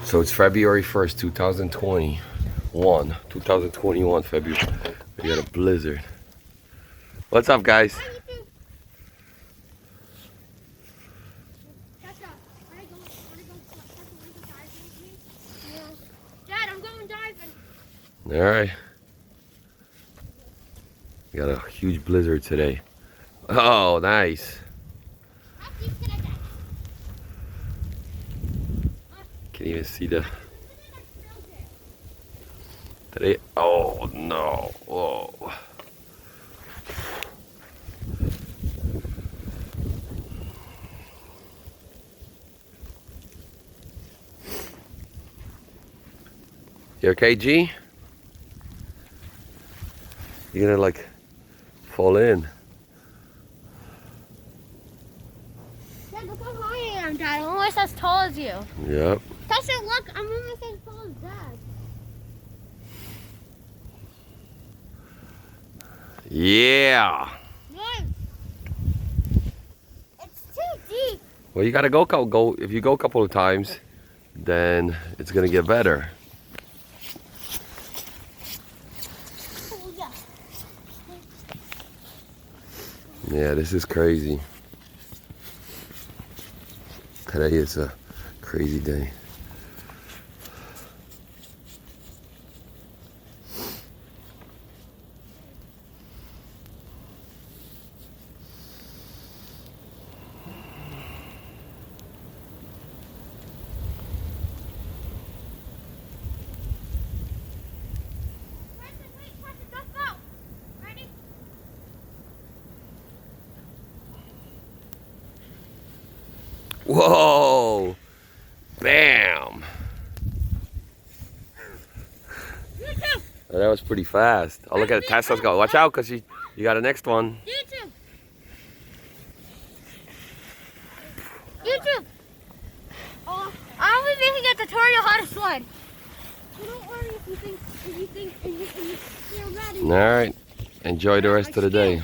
So it's February 1st, 2021 February. We got a blizzard. What's up, guys? Dad, I'm going diving. All right. We got a huge blizzard today. Oh, nice. How deep can I get? Can't even see the today. Oh no! Whoa! You okay, G? You're gonna like fall in. Dad, look how high I am, Dad. I'm almost as tall as you. Yep. Tessa, look, I'm almost as tall as Dad. Yeah. Nice. It's too deep. Well, you gotta go. If you go a couple of times, then it's gonna get better. Oh, yeah. Yeah, this is crazy. Today is a crazy day. Whoa! Bam! Oh, that was pretty fast. Oh, look at it. Tess, let's go. Watch out, because you got a next one. YouTube. YouTube. Oh, I'll be making a tutorial how to slide. So don't worry if you feel ready. All right. Enjoy the rest of the day.